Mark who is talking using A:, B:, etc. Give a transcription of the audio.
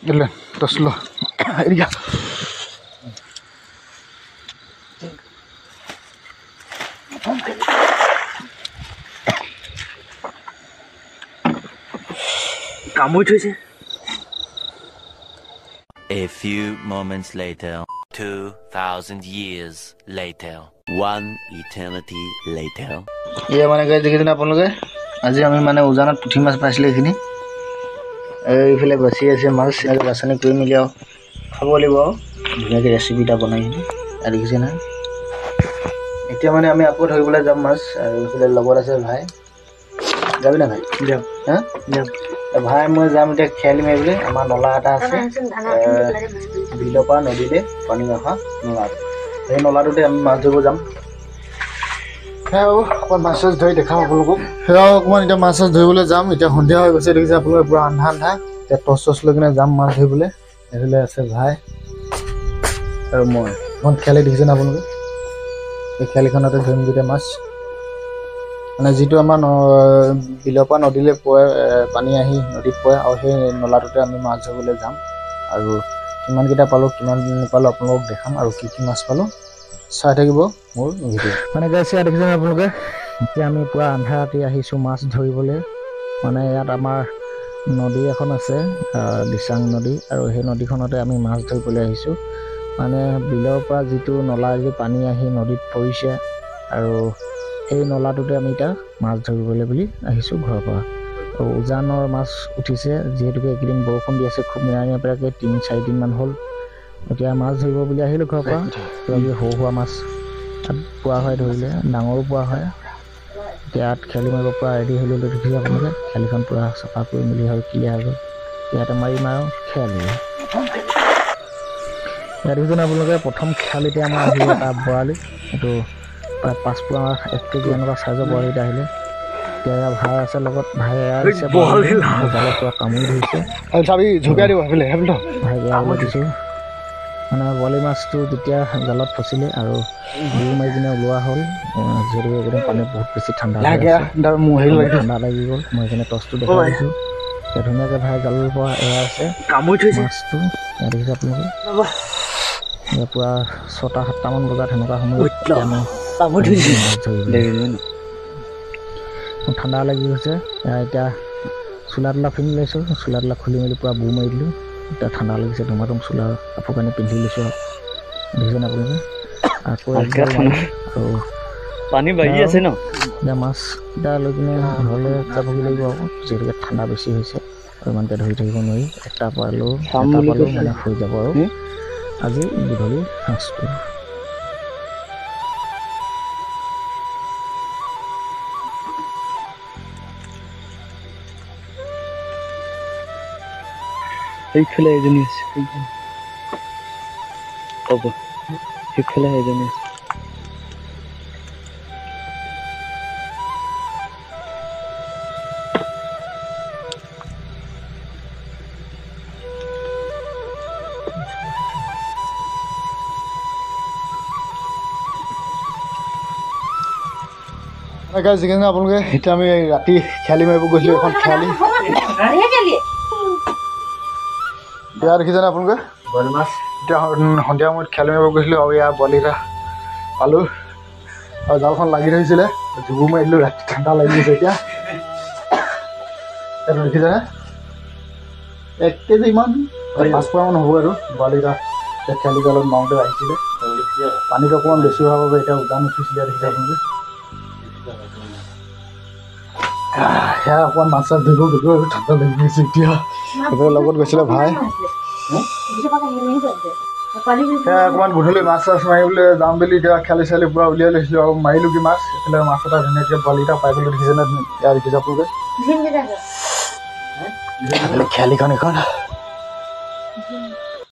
A: Ile, terus lo. Ini ya. Kamu itu sih.
B: A few moments later, 2,000 years later, one eternity later.
A: Iya mana guys, dekitin আপোনালোকে আজি আমি মানে উজানত পুঠি মাছ পাইছিলে এখিনি এইফালে বাছি আছে মাছ আৰু বাছনি কৰি মিলি আৰু খাব লাগিব ধুনীয়াকৈ ৰেচিপিটা বনাই কিনে আৰু দেখিছে না এতিয়া মানে আমি আকৌ ধৰিবলৈ যাম মাছ আৰু এইফালে লগত আছে ভাই যাবি না ভাই যাম হা যাম ভাই মই যাম এতিয়া খেয়ালি মাৰিবলৈ আমাৰ নলা এটা আছে বিলৰ পৰা নদীলৈ পানী অহা নলা এই নলাটোতে আমি মাছ ধৰিব যাম সেয়াও অকণমান মাছ চাছ ধৰি দেখাম আপোনালোকক সেয়াও অকণমান এতিয়া মাছ চাছ ধৰিবলৈ যাম এতিয়া সন্ধিয়া হৈ গৈছে দেখিছে আপোনালোকে পূৰা আন্ধা আন্ধা এতিয়া টৰ্চ চৰ্চ লৈ কিনে যাম মাছ ধৰিবলৈ এইফালে আছে ভাই আৰু মই এখন খেয়ালি দেখিছেনে আপোনালোকে এই খেয়ালিখনতে ধৰিম যেতিয়া মাছ মানে যিটো আমাৰ বিলৰ পৰা নদীলৈ পৰে পানী আহি নদীত পৰে আৰু সেই নলাটোতে আমি মাছ ধৰিবলৈ যাম আৰু কিমানকেইটা পালোঁ কিমান নাপালোঁ আপোনালোকক দেখাম আৰু কি কি মাছ পালোঁ চাই থাকিব মোৰ ভিডিঅ' মানে গাইছে দেখিছেনে আপোনালোকে এতিয়া আমি পুৰা আন্ধা ৰাতি আহিছোঁ মাছ ধৰিবলৈ মানে ইয়াত আমাৰ নদী এখন আছে দিচাং নদী আৰু সেই নদীখনতে আমি মাছ ধৰিবলৈ আহিছোঁ মানে বিলৰ পৰা যিটো নলাৰে পানী আহি নদীত পৰিছে আৰু সেই নলাটোতে আমি এতিয়া মাছ ধৰিবলৈ বুলি আহিছোঁ ঘৰৰ পৰা আৰু উজানৰ মাছ উঠিছে যিহেতুকে এইকেইদিন বৰষুণ দি আছে খুব নেৰানেপেৰাকৈ 3-4 দিনমান হ'ল এতিয়া মাছ ধৰিব বুলি আহিলোঁ ঘৰৰ পৰা কিবা কিবি সৰু সুৰা মাছ তাত পোৱা হয় ধৰিলে ডাঙৰো পোৱা হয় এতিয়া ইয়াত খেলি মাৰিব পৰা ৰেডি হ'লোঁ দেখিছে আপোনালোকে খেলিখন পূৰা চাফা কৰি মেলি হয় ক্লিয়াৰ হ'ল ইয়াতে মাৰিম আৰু খেয়ালি ইয়াত দেখিছেনে আপোনালোকে প্ৰথম খেয়ালিতে আমাৰ আহিলে এটা বৰালি এইটো প্ৰায় 5 পোৱা 1 কেজি এনেকুৱা চাইজৰ বৰালিতে আহিলে এতিয়া ভাই আছে লগত ভাই জালত পূৰা কামুৰি ধৰিছে ভাই বেয়া দিছোঁ মানে বৰালি মাছটো যেতিয়া জালত ফচিলে আৰু বুৰ মাৰি কিনে ওলোৱা হ'ল যিহেতু এইকেইদিন পানী বহুত বেছি ঠাণ্ডা ঠাণ্ডা লাগি গ'ল মই সেইকাৰণে টৰ্চটো দেখাই দিছোঁ এতিয়া ধুনীয়াকৈ ভাই জালৰ পৰা এয়া আছে মাছটো এয়া দেখিছে আপোনালোকে এতিয়া পূৰা 6-7টামান বজাত সেনেকুৱা সময়ত আমি ঠাণ্ডা লাগি গৈছে এতিয়া চোলা তোলা পিন্ধি লৈছোঁ চোলা তোলা খুলি মেলি পূৰা বুৰ মাৰি দিলোঁ এতিয়া ঠাণ্ডা লাগিছে ধুমাধুম চোলা কাপোৰ কানি পিন্ধি লৈছোঁ আৰু দেখিছেনে আপোনালোকে আকৌ আৰু
C: পানী বাঢ়ি আছে ন
A: এতিয়া মাছকেইটা লৈ কিনে ঘৰলৈ যাবগৈ লাগিব আকৌ যিহেতুকে ঠাণ্ডা বেছি হৈছে আৰু ইমানকৈ ধৰি থাকিব নোৱাৰি এটা পালোঁ মানে হৈ যাব আৰু আজি গধূলি সাঁজটো
C: সেইফালে এজনী আছে হ'ব সেইফালে এজনী আছে
A: যিখিনি আপোনালোকে এতিয়া আমি ৰাতি খেয়ালি মাৰিব গৈছিলোঁ এখন খেয়ালি বেয়া দেখিছেনে আপোনালোকে বৰালি মাছ এতিয়া সন্ধিয়া সময়ত খেয়ালি মাৰিব গৈছিলোঁ আৰু ইয়াৰ বৰালি এটা পালোঁ আৰু জালখন লাগি ধৰিছিলে জুবুৰ মাৰি দিলোঁ ৰাতি ঠাণ্ডা লাগি গৈছে এতিয়া দেখিছেনে 1 কেজি ইমান 5 পোৱামান হ'ব আৰু বৰালি এটা খেয়ালি জালত মাৰোঁতে আহিছিলে পানীটো অকণমান বেছি হোৱাৰ বাবে এতিয়া উজান উঠিছিলে দেখিছে আপোনালোকে সেয়া অকণমান মাছ চাছ ধৰিব গ'লোঁ আৰু ঠাণ্ডা লাগি গৈছে এতিয়া সেইফালে লগত গৈছিলে ভাই সেয়া অকণমান গধূলি মাছ চাছ মাৰিবলৈ যাম বুলি এতিয়া খেয়ালি চেয়ালি পূৰা উলিয়াই লৈছিলোঁ আৰু মাৰিলোঁ কি মাছ এইফালে মাছ এটা ধুনীয়াকৈ বৰালি এটা পাই গ'লোঁ দেখিছেনে ইয়াৰ দেখিছে আপোনালোকে খেয়ালিখন এখন